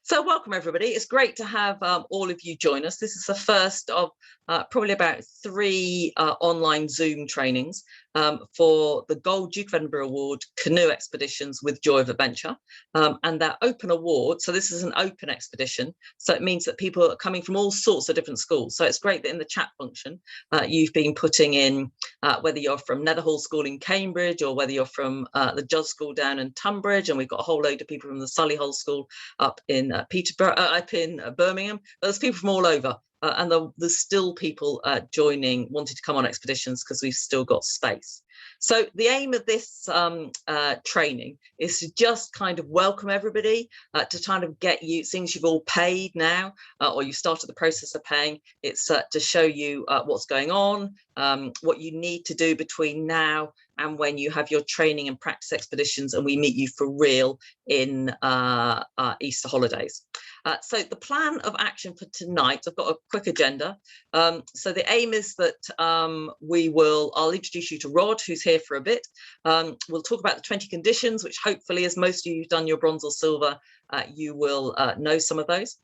So welcome everybody. It's great to have all of you join us. This is the first of probably about 3 online Zoom trainings for the Gold Duke of Edinburgh Award Canoe Expeditions with Joy of Adventure. And they're open award. So this is an open expedition. So it means that people are coming from all sorts of different schools. So it's great that in the chat function, you've been putting in whether you're from Netherhall School in Cambridge or whether you're from the Judd School down in Tunbridge. And we've got a whole load of people from the Solihull School up in Peterborough, up in Birmingham. There's people from all over, and there's still people wanting to come on expeditions because we've still got space. So the aim of this training is to just kind of welcome everybody, to kind of get you things you've all paid now, or you started the process of paying. It's to show you what's going on, what you need to do between now and when you have your training and practice expeditions and we meet you for real in Easter holidays. So the plan of action for tonight, I've got a quick agenda. So the aim is that I'll introduce you to Rod, who's here for a bit. We'll talk about the 20 conditions, which hopefully, as most of you who've done your bronze or silver, you will know some of those.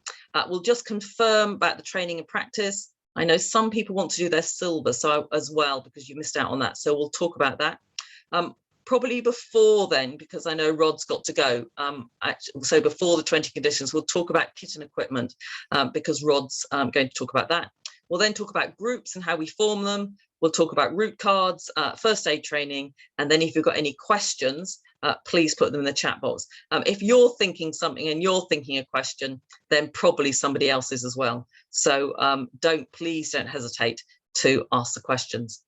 We'll just confirm about the training and practice. I know some people want to do their silver as well, because you missed out on that. So we'll talk about that. Probably before then, because I know Rod's got to go. So before the 20 conditions, we'll talk about kit and equipment, because Rod's going to talk about that. We'll then talk about groups and how we form them. We'll talk about route cards, first aid training, and then if you've got any questions, please put them in the chat box. If you're thinking something and you're thinking a question, then probably somebody else is as well. So please don't hesitate to ask the questions.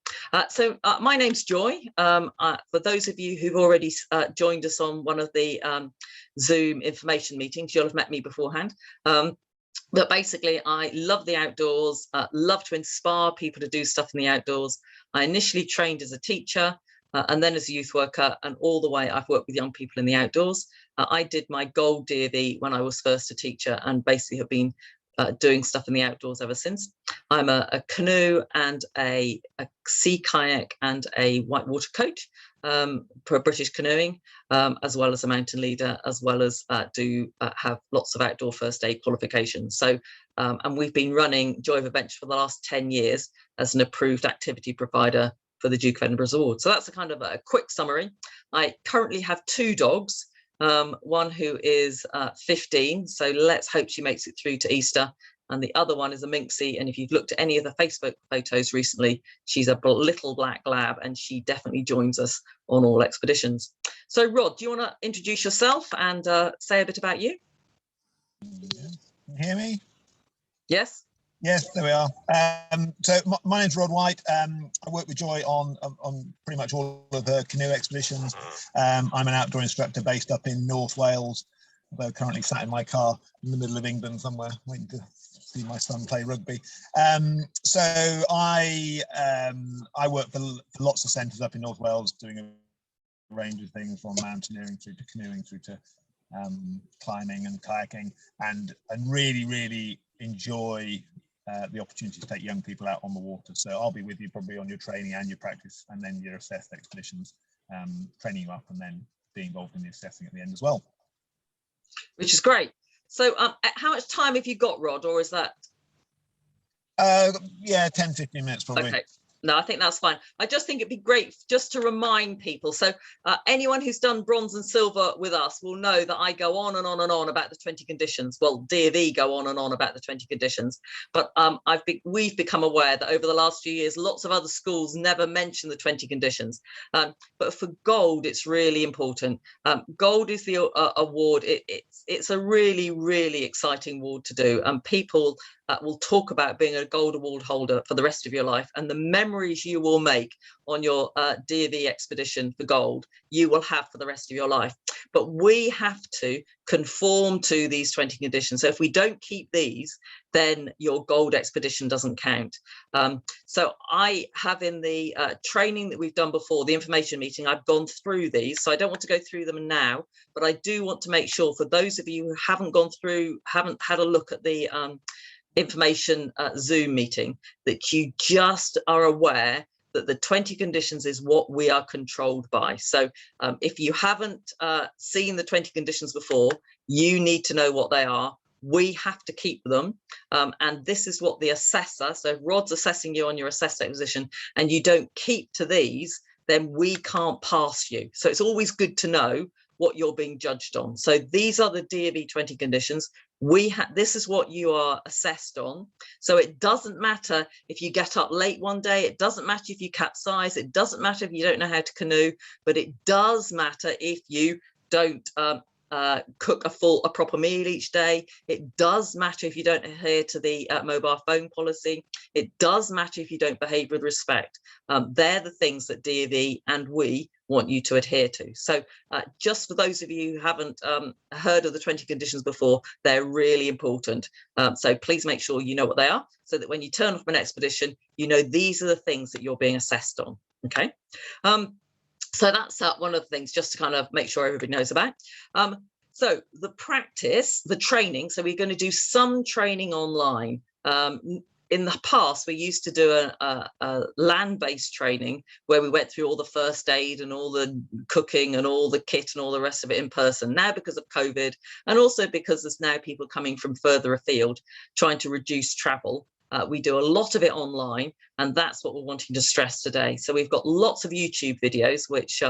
So my name's Joy. For those of you who've already joined us on one of the Zoom information meetings, you'll have met me beforehand. But basically, I love the outdoors, love to inspire people to do stuff in the outdoors. I initially trained as a teacher and then as a youth worker, and all the way I've worked with young people in the outdoors. I did my gold DV when I was first a teacher and basically have been doing stuff in the outdoors ever since. I'm a canoe and a sea kayak and a whitewater coach for British canoeing, as well as a mountain leader, as well as have lots of outdoor first aid qualifications. So, and we've been running Joy of Adventure for the last 10 years as an approved activity provider for the Duke of Edinburgh's Award. So that's a kind of a quick summary. I currently have 2 dogs. One who is 15, so let's hope she makes it through to Easter, and the other one is a minxie, and if you've looked at any of the Facebook photos recently, she's a little black lab, and she definitely joins us on all expeditions. So Rod, do you want to introduce yourself and say a bit about you? Can you hear me? Yes. Yes, there we are. So my name's Rod White. I work with Joy on pretty much all of her canoe expeditions. I'm an outdoor instructor based up in North Wales, although currently sat in my car in the middle of England somewhere, waiting to see my son play rugby. So I work for lots of centres up in North Wales, doing a range of things from mountaineering through to canoeing through to climbing and kayaking, and really enjoy the opportunity to take young people out on the water. So I'll be with you probably on your training and your practice, and then your assessed expeditions, training you up, and then be involved in the assessing at the end as well. Which is great. So how much time have you got, Rod, or is that? Yeah, 10-15 minutes probably. Okay. No, I think that's fine. I just think it'd be great just to remind people. So anyone who's done bronze and silver with us will know that I go on and on and on about the 20 conditions. Well, DV go on and on about the 20 conditions. But we've become aware that over the last few years, lots of other schools never mention the 20 conditions. But for gold, it's really important. Gold is the award. It's a really exciting award to do. And people will talk about being a gold award holder for the rest of your life, and the memories you will make on your DV expedition for gold you will have for the rest of your life. But we have to conform to these 20 conditions. So if we don't keep these, then your gold expedition doesn't count. So I have in the training that we've done before, the information meeting, I've gone through these. So I don't want to go through them now, but I do want to make sure for those of you who haven't had a look at the information Zoom meeting, that you just are aware that the 20 conditions is what we are controlled by. So if you haven't seen the 20 conditions before, you need to know what they are. we have to keep them. And this is what the assessor, so if Rod's assessing you on your assessed acquisition and you don't keep to these, then we can't pass you. So it's always good to know what you're being judged on. So these are the DOV 20 conditions. This is what you are assessed on. So it doesn't matter if you get up late one day, it doesn't matter if you capsize, it doesn't matter if you don't know how to canoe, but it does matter if you don't cook a proper meal each day. It does matter if you don't adhere to the mobile phone policy. It does matter if you don't behave with respect. They're the things that DOV and we want you to adhere to. So just for those of you who haven't heard of the 20 conditions before, they're really important. So please make sure you know what they are, so that when you turn off an expedition, you know these are the things that you're being assessed on. Okay. So that's one of the things just to kind of make sure everybody knows about. So the practice, the training, so we're going to do some training online. In the past, we used to do a land-based training where we went through all the first aid and all the cooking and all the kit and all the rest of it in person. Now, because of COVID, and also because there's now people coming from further afield trying to reduce travel, we do a lot of it online, and that's what we're wanting to stress today. So we've got lots of YouTube videos, which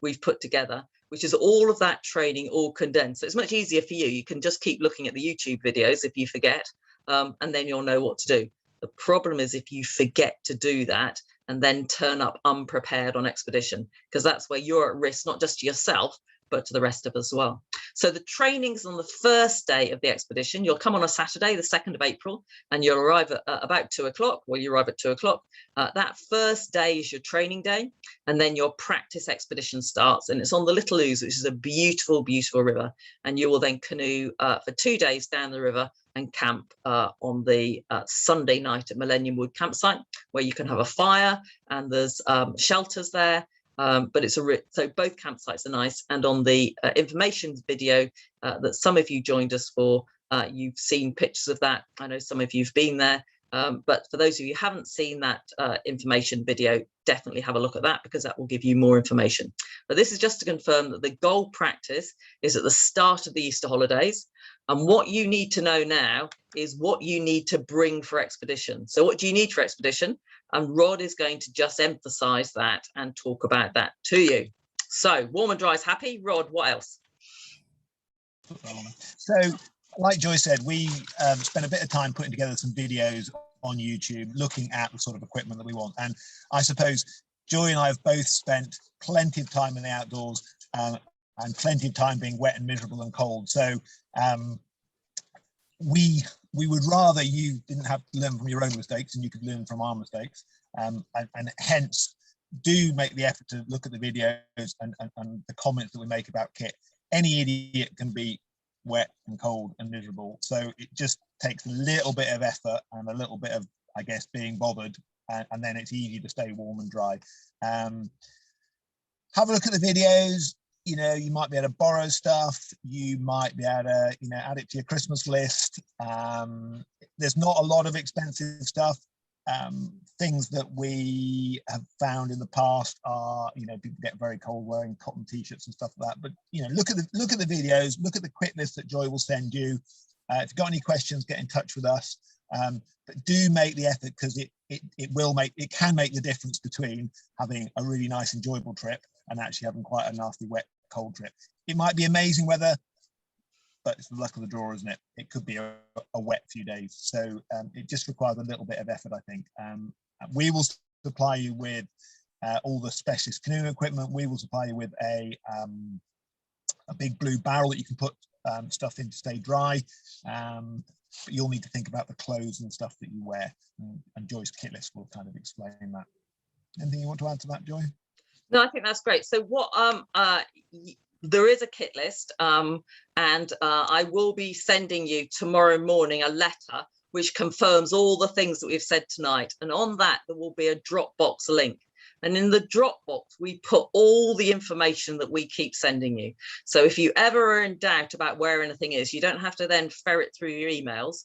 we've put together, which is all of that training all condensed. So it's much easier for you. You can just keep looking at the YouTube videos if you forget, and then you'll know what to do. The problem is if you forget to do that and then turn up unprepared on expedition, because that's where you're at risk, not just to yourself, but to the rest of us as well. So the training's on the first day of the expedition. You'll come on a Saturday, the 2nd of April, and you'll arrive at about 2 o'clock. Well, you arrive at 2 o'clock. That first day is your training day, and then your practice expedition starts, and it's on the Little Ouse, which is a beautiful, beautiful river. And you will then canoe for 2 days down the river and camp on the Sunday night at Millennium Wood campsite, where you can have a fire and there's shelters there. But it's so both campsites are nice. And on the information video that some of you joined us for, you've seen pictures of that. I know some of you've been there, but for those of you who haven't seen that information video, definitely have a look at that, because that will give you more information. But this is just to confirm that the goal practice is at the start of the Easter holidays. And what you need to know now is what you need to bring for expedition. So what do you need for expedition? And Rod is going to just emphasize that and talk about that to you. So warm and dry is happy. Rod, what else? So like Joy said, we spent a bit of time putting together some videos on YouTube looking at the sort of equipment that we want. And I suppose Joy and I have both spent plenty of time in the outdoors and plenty of time being wet and miserable and cold. So we would rather you didn't have to learn from your own mistakes and you could learn from our mistakes. And hence, do make the effort to look at the videos and the comments that we make about kit. Any idiot can be wet and cold and miserable. So it just takes a little bit of effort and a little bit of, I guess, being bothered. And then it's easy to stay warm and dry. Have a look at the videos. You know, you might be able to borrow stuff. You might be able to, you know, add it to your Christmas list. There's not a lot of expensive stuff. Things that we have found in the past are, you know, people get very cold wearing cotton t-shirts and stuff like that. But, you know, look at the videos, look at the quick list that Joy will send you. If you've got any questions, get in touch with us. But do make the effort, because it can make the difference between having a really nice, enjoyable trip and actually having quite a nasty, wet, cold trip. It might be amazing weather, but it's the luck of the draw, isn't it? It could be a wet few days. So it just requires a little bit of effort, I think. We will supply you with all the specialist canoeing equipment. We will supply you with a big blue barrel that you can put stuff in to stay dry. But you'll need to think about the clothes and stuff that you wear. And Joy's kit list will kind of explain that. Anything you want to add to that, Joy? No, I think that's great. So what there is a kit list, and I will be sending you tomorrow morning a letter which confirms all the things that we've said tonight. And on that, there will be a Dropbox link. And in the Dropbox, we put all the information that we keep sending you. So if you ever are in doubt about where anything is, you don't have to then ferret through your emails.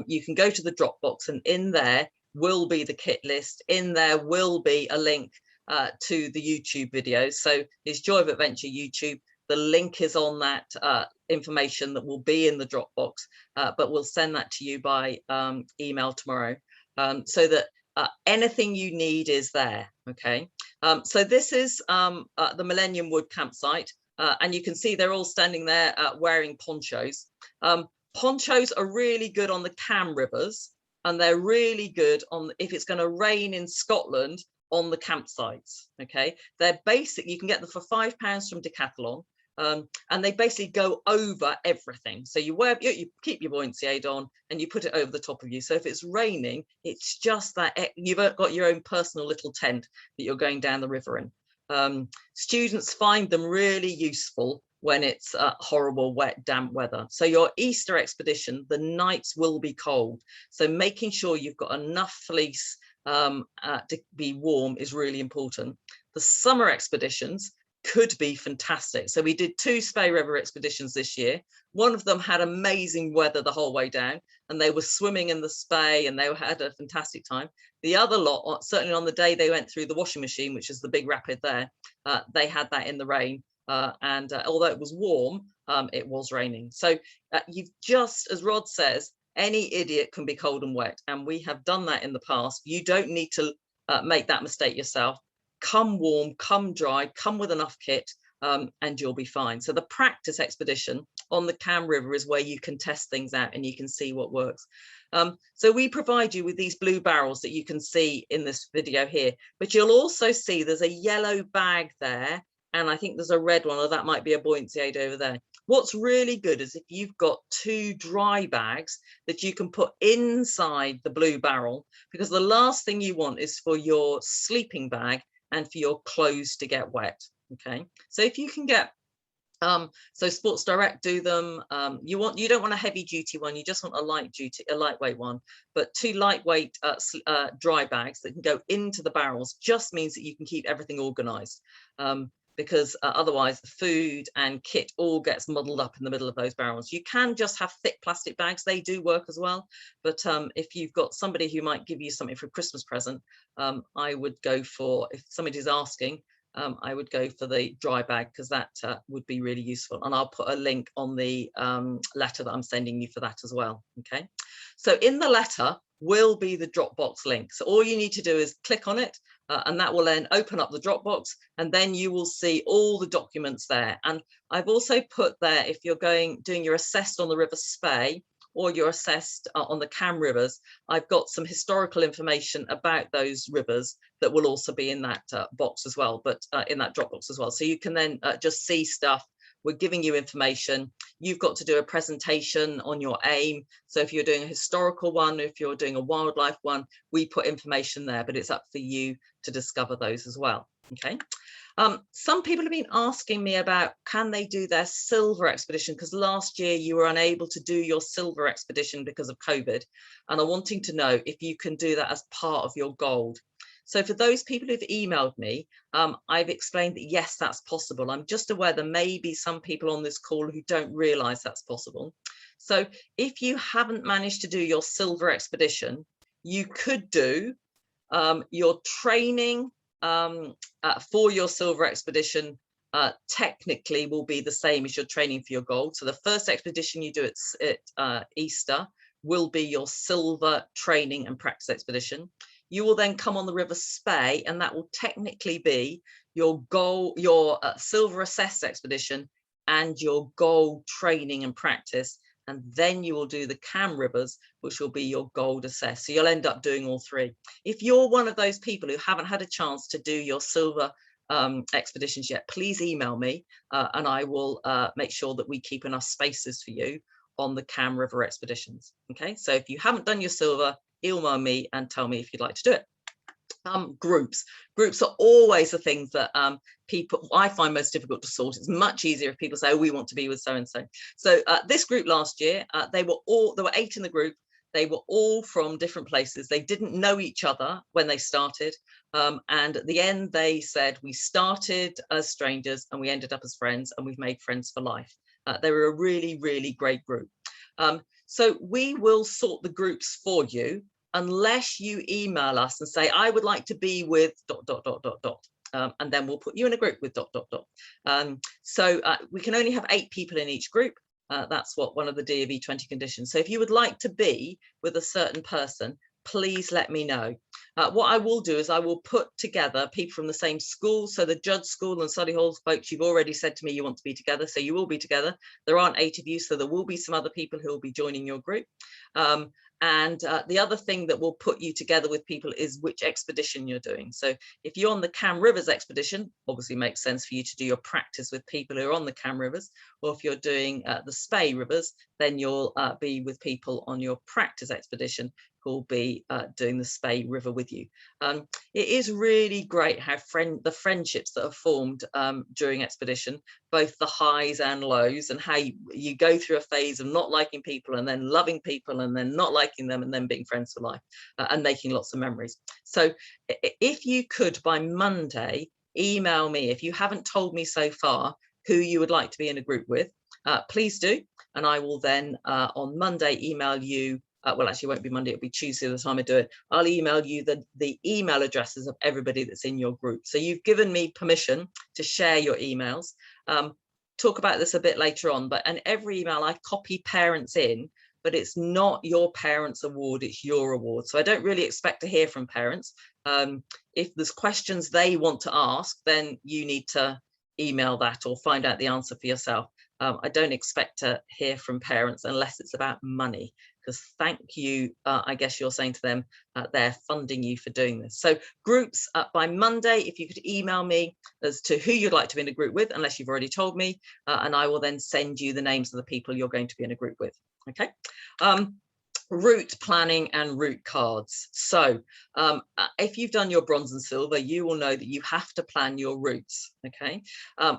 You can go to the Dropbox, and in there will be the kit list. In there will be a link to the YouTube videos. So it's Joy of Adventure YouTube. The link is on that information that will be in the Dropbox, but we'll send that to you by email tomorrow, so that anything you need is there. Okay, so this is the Millennium Wood campsite, and you can see they're all standing there wearing ponchos. Ponchos are really good on the Cam rivers, and they're really good on if it's going to rain in Scotland on the campsites. Okay, they're basic, you can get them for £5 from Decathlon, and they basically go over everything. So you keep your buoyancy aid on and you put it over the top of you, so if it's raining, it's just that you've got your own personal little tent that you're going down the river in. Students find them really useful when it's horrible, wet, damp weather. So your Easter expedition, the nights will be cold, so making sure you've got enough fleece to be warm is really important. The summer expeditions could be fantastic. So we did 2 Spey River expeditions this year. One of them had amazing weather the whole way down, and they were swimming in the Spey and they had a fantastic time. The other lot, certainly on the day they went through the washing machine, which is the big rapid there, they had that in the rain, and although it was warm, it was raining. So you've just, as Rod says, any idiot can be cold and wet, and we have done that in the past. You don't need to make that mistake yourself. Come warm, come dry, come with enough kit, and you'll be fine. So the practice expedition on the Cam River is where you can test things out and you can see what works. So we provide you with these blue barrels that you can see in this video here, but you'll also see there's a yellow bag there, and I think there's a red one, or that might be a buoyancy aid over there. What's really good is if you've got 2 dry bags that you can put inside the blue barrel, because the last thing you want is for your sleeping bag and for your clothes to get wet. Okay, so if you can get so Sports Direct do them. You don't want a heavy duty one, you just want a lightweight one. But 2 lightweight dry bags that can go into the barrels just means that you can keep everything organized, because otherwise the food and kit all gets muddled up in the middle of those barrels. You can just have thick plastic bags, they do work as well, but if you've got somebody who might give you something for a Christmas present, I would go for, if somebody's asking, I would go for the dry bag, because that would be really useful, and I'll put a link on the letter that I'm sending you for that as well. Okay, so in the letter will be the Dropbox link, so all you need to do is click on it, and that will then open up the Dropbox, and then you will see all the documents there. And I've also put there, if you're doing your assessed on the River Spey or you're assessed on the Cam rivers, I've got some historical information about those rivers that will also be in that box as well, but in that Dropbox as well. So you can then just see stuff. We're giving you information. You've got to do a presentation on your aim. So if you're doing a historical one, if you're doing a wildlife one, we put information there, but it's up for you to discover those as well. Okay. Some people have been asking me about, can they do their silver expedition? Because last year you were unable to do your silver expedition because of COVID, and I'm wanting to know if you can do that as part of your gold. So for those people who've emailed me, I've explained that yes, that's possible. I'm just aware there may be some people on this call who don't realize that's possible. So if you haven't managed to do your silver expedition, you could do your training for your silver expedition technically will be the same as your training for your gold. So the first expedition you do at Easter will be your silver training and practice expedition. You will then come on the River Spey, and that will technically be your gold, your silver assessed expedition and your gold training and practice. And then you will do the Cam rivers, which will be your gold assessed. So you'll end up doing all 3. If you're one of those people who haven't had a chance to do your silver expeditions yet, please email me and I will make sure that we keep enough spaces for you on the Cam River expeditions. Okay, so if you haven't done your silver, email me and tell me if you'd like to do it. Groups are always the things that people I find most difficult to sort. It's much easier if people say, oh, we want to be with so and so. So this group last year, there were 8 in the group. They were all from different places. They didn't know each other when they started, and at the end they said, we started as strangers and we ended up as friends, and we've made friends for life. They were a really, really great group. So we will sort the groups for you unless you email us and say, I would like to be with ... and then we'll put you in a group with ... So we can only have 8 people in each group. That's what one of the DOV 20 conditions. So if you would like to be with a certain person, please let me know. What I will do is I will put together people from the same school. So the Judd School and Study Hall folks, you've already said to me you want to be together, so you will be together. There aren't 8 of you, so there will be some other people who will be joining your group. And the other thing that will put you together with people is which expedition you're doing. So if you're on the Cam Rivers expedition, obviously makes sense for you to do your practice with people who are on the Cam Rivers, or if you're doing the Spey Rivers, then you'll be with people on your practice expedition who will be doing the Spey River with you. It is really great how the friendships that are formed during expedition, both the highs and lows, and how you go through a phase of not liking people and then loving people and then not liking them and then being friends for life and making lots of memories. So if you could by Monday email me, if you haven't told me so far who you would like to be in a group with, please do, and I will then on Monday email you. Well, actually, it won't be Monday, it'll be Tuesday the time I do it. I'll email you the email addresses of everybody that's in your group. So you've given me permission to share your emails. Talk about this a bit later on, but in every email I copy parents in, but it's not your parents' award, it's your award. So I don't really expect to hear from parents. If there's questions they want to ask, then you need to email that or find out the answer for yourself. I don't expect to hear from parents unless it's about money, because thank you, I guess you're saying to them, they're funding you for doing this. So groups by Monday, if you could email me as to who you'd like to be in a group with, unless you've already told me, and I will then send you the names of the people you're going to be in a group with. Okay. Route planning and route cards. So if you've done your bronze and silver, you will know that you have to plan your routes. Okay.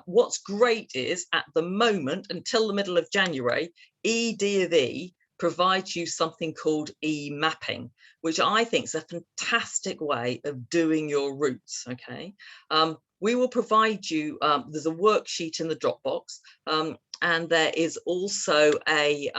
What's great is at the moment, until the middle of January, EDV provides you something called Emapping, which I think is a fantastic way of doing your routes. Okay. We will provide you, there's a worksheet in the Dropbox, and there is also a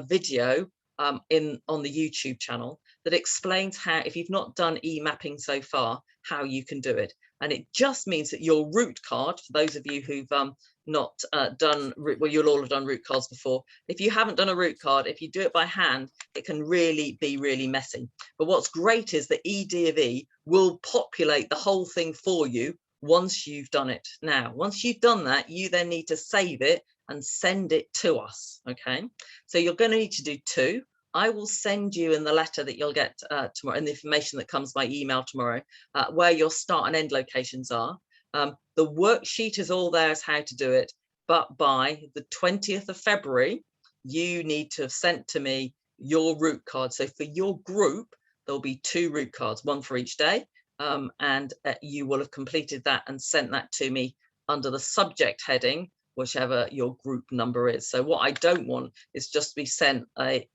video on the YouTube channel that explains how, if you've not done Emapping so far, how you can do it. And it just means that your route card, for those of you who've not done, well, you'll all have done route cards before. If you haven't done a route card, if you do it by hand, it can really be really messy. But what's great is that EDV will populate the whole thing for you once you've done it. Now, once you've done that, you then need to save it and send it to us. Okay, so you're going to need to do 2. I will send you in the letter that you'll get tomorrow, and the information that comes by email tomorrow, where your start and end locations are. The worksheet is all there as how to do it, but by the 20th of February, you need to have sent to me your route card. So for your group, there'll be 2 route cards, one for each day, and you will have completed that and sent that to me under the subject heading, whichever your group number is. So what I don't want is just to be sent a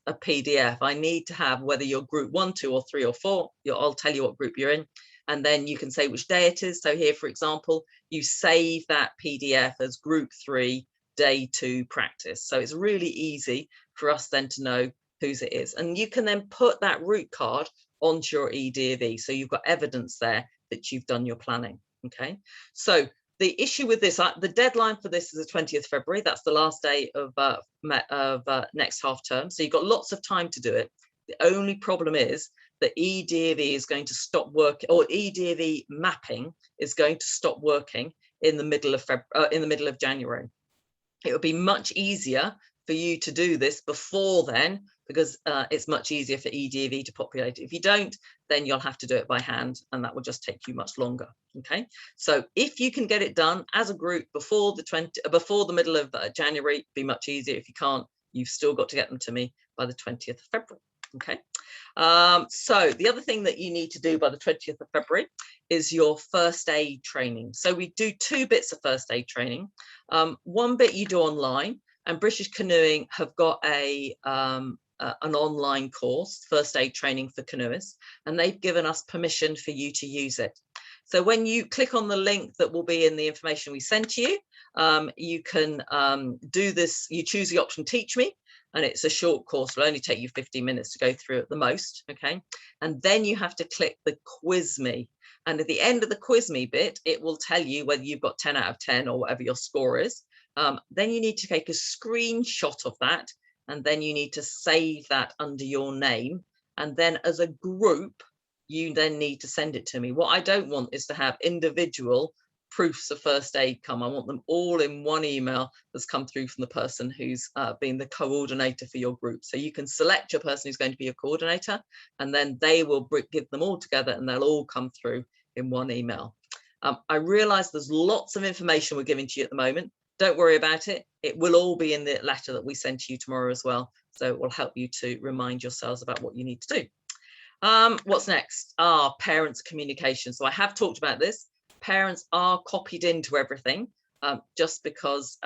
PDF. I need to have whether you're group 1, 2, or 3, or 4. I'll tell you what group you're in, and then you can say which day it is. So here, for example, you save that PDF as group 3, day 2 practice. So it's really easy for us then to know whose it is. And you can then put that route card onto your EDV. So you've got evidence there that you've done your planning. Okay. So the issue with this, the deadline for this is the 20th February. That's the last day of next half term. So you've got lots of time to do it. The only problem is that EDV is going to stop working, or EDV mapping is going to stop working in the middle of January. It would be much easier for you to do this before then, because it's much easier for EDV to populate it. If you don't, then you'll have to do it by hand, and that will just take you much longer. Okay, so if you can get it done as a group before the middle of January, it'd be much easier. If you can't, you've still got to get them to me by the 20th of February. Okay, so the other thing that you need to do by the 20th of February is your first aid training. So we do 2 bits of first aid training. One bit you do online, and British Canoeing have got an online course, first aid training for canoeists, and they've given us permission for you to use it. So when you click on the link that will be in the information we sent to you, you can do this. You choose the option Teach Me, and it's a short course. It'll only take you 15 minutes to go through at the most. Okay, and then you have to click the Quiz Me. And at the end of the quiz me bit, it will tell you whether you've got 10 out of 10 or whatever your score is. Then you need to take a screenshot of that, and then you need to save that under your name. And then as a group, you then need to send it to me. What I don't want is to have individual proofs of first aid come. I want them all in one email that's come through from the person who's been the coordinator for your group. So you can select your person who's going to be your coordinator, and then they will give them all together, and they'll all come through in one email. I realize there's lots of information we're giving to you at the moment. Don't worry about it. It will all be in the letter that we send to you tomorrow as well. So it will help you to remind yourselves about what you need to do. What's next? Parents' communication. So I have talked about this. Parents are copied into everything, just because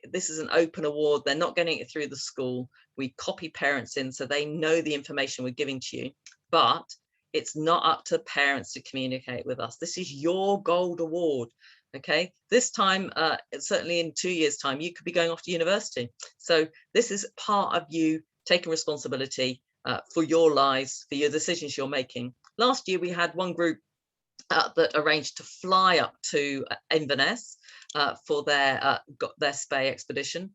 this is an open award. They're not getting it through the school. We copy parents in so they know the information we're giving to you, but it's not up to parents to communicate with us. This is your gold award. Okay, this time, certainly in 2 years' time, you could be going off to university. So this is part of you taking responsibility for your lives, for your decisions you're making. Last year, we had one group that arranged to fly up to Inverness for their SPAE expedition.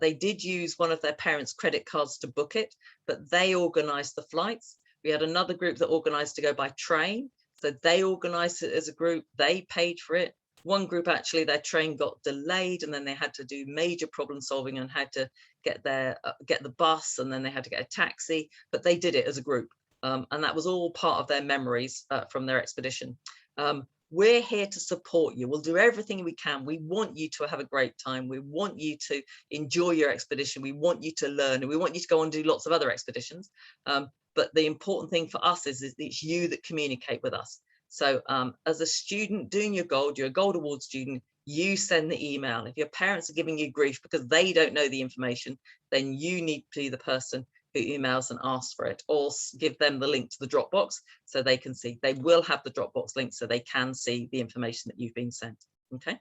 They did use one of their parents' credit cards to book it, but they organised the flights. We had another group that organised to go by train. So they organised it as a group, they paid for it. One group, actually, their train got delayed, and then they had to do major problem solving and had to get the bus, and then they had to get a taxi, but they did it as a group. And that was all part of their memories from their expedition. We're here to support you. We'll do everything we can. We want you to have a great time. We want you to enjoy your expedition. We want you to learn, and we want you to go on and do lots of other expeditions. But the important thing for us is it's you that communicate with us. So as a student doing your gold, you're a gold award student, you send the email. If your parents are giving you grief because they don't know the information, then you need to be the person who emails and asks for it, or give them the link to the Dropbox so they can see. They will have the Dropbox link so they can see the information that you've been sent. Okay.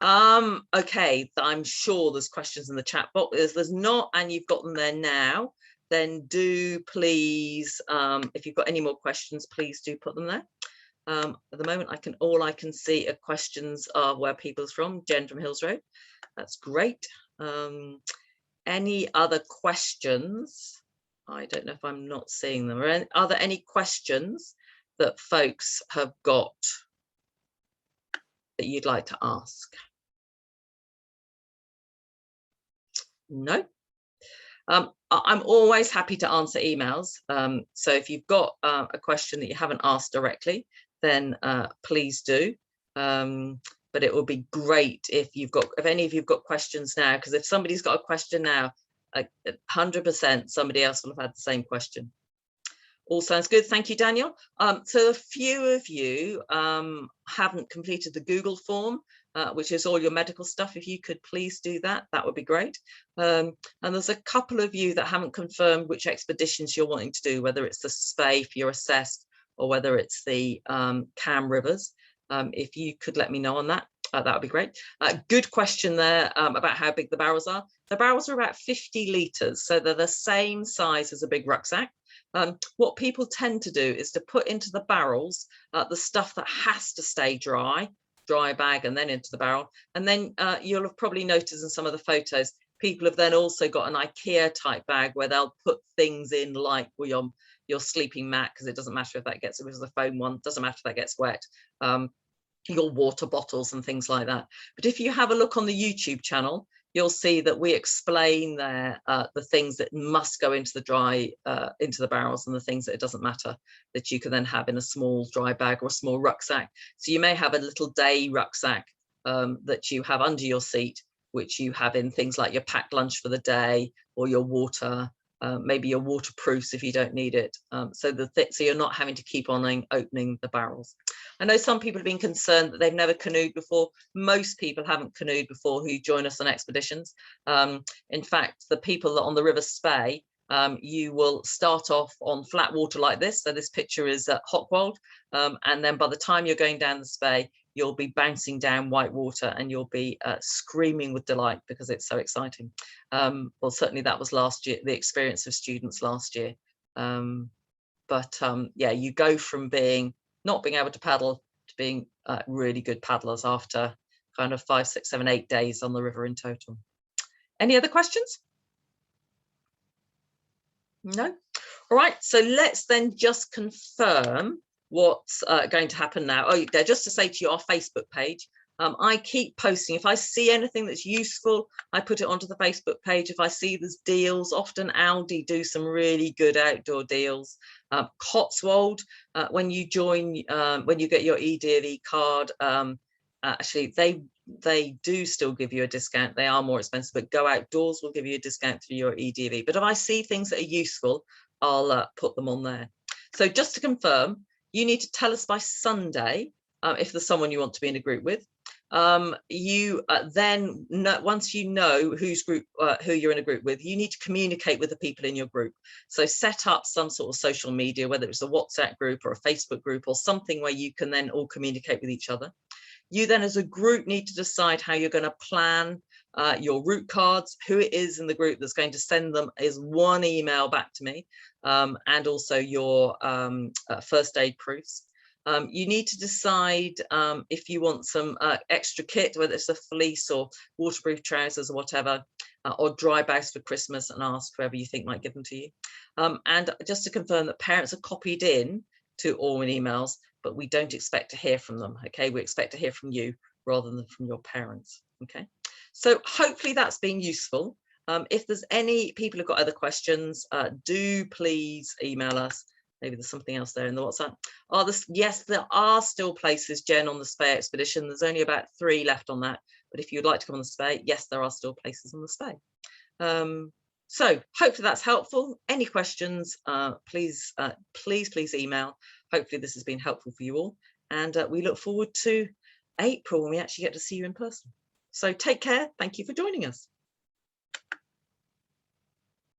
Okay, I'm sure there's questions in the chat box. If there's not, and you've got them there now, then do please, if you've got any more questions, please do put them there. At the moment, all I can see are questions of where people's from. Jen from Hills Road. That's great. Any other questions? I don't know if I'm not seeing them. Are there any questions that folks have got that you'd like to ask? No. I'm always happy to answer emails. So if you've got a question that you haven't asked directly, then please do. But it would be great if any of you've got questions now, because if somebody's got a question now, 100% somebody else will have had the same question. All sounds good. Thank you, Daniel. So a few of you haven't completed the Google form, which is all your medical stuff. If you could please do that, that would be great. And there's a couple of you that haven't confirmed which expeditions you're wanting to do, whether it's the SPAE if you're assessed, or whether it's the Cam Rivers. If you could let me know on that, that would be great. Good question there about how big the barrels are. The barrels are about 50 litres, so they're the same size as a big rucksack. What people tend to do is to put into the barrels the stuff that has to stay dry bag, and then into the barrel. And then you'll have probably noticed in some of the photos, people have then also got an IKEA type bag where they'll put things in like your sleeping mat, because it doesn't matter if that gets, it was the foam one, doesn't matter if that gets wet, your water bottles and things like that. But if you have a look on the YouTube channel, you'll see that we explain there the things that must go into the barrels, and the things that it doesn't matter, that you can then have in a small dry bag or a small rucksack. So you may have a little day rucksack that you have under your seat, which you have in things like your packed lunch for the day, or your water, maybe your waterproofs if you don't need it. So you're not having to keep on opening the barrels. I know some people have been concerned that they've never canoed before. Most people haven't canoed before who join us on expeditions. In fact, the people that on the River Spey, you will start off on flat water like this. So this picture is at Hockwold. And then by the time you're going down the Spey, you'll be bouncing down white water, and you'll be screaming with delight because it's so exciting. Well, certainly that was last year, the experience of students last year. Yeah, you go from not being able to paddle to being really good paddlers after kind of 5, 6, 7, 8 days on the river in total. Any other questions? No? All right, so let's then just confirm what's going to happen now. Oh, just to say to you, our Facebook page, I keep posting. If I see anything that's useful, I put it onto the Facebook page. If I see there's deals, often Aldi do some really good outdoor deals. Cotswold, when you join, when you get your eDLE card, actually they do still give you a discount. They are more expensive, but Go Outdoors will give you a discount through your eDLE. But if I see things that are useful, I'll put them on there. So just to confirm, you need to tell us by Sunday if there's someone you want to be in a group with. You then once you know who you're in a group with, you need to communicate with the people in your group. So set up some sort of social media, whether it's a WhatsApp group or a Facebook group or something where you can then all communicate with each other. You then as a group need to decide how you're going to plan your route cards. Who it is in the group that's going to send them is one email back to me, and also your first aid proofs. You need to decide if you want some extra kit, whether it's a fleece or waterproof trousers or whatever, or dry bags for Christmas, and ask whoever you think might give them to you. And just to confirm that parents are copied in to Orwin emails, but we don't expect to hear from them. Okay, we expect to hear from you rather than from your parents. Okay, so hopefully that's been useful. If there's any people who've got other questions, do please email us. Maybe there's something else there in the WhatsApp. Yes, there are still places, Jen, on the Spey expedition. There's only about 3 left on that. But if you'd like to come on the Spey, yes, there are still places on the Spey. So hopefully that's helpful. Any questions, please email. Hopefully this has been helpful for you all. And we look forward to April when we actually get to see you in person. So take care. Thank you for joining us.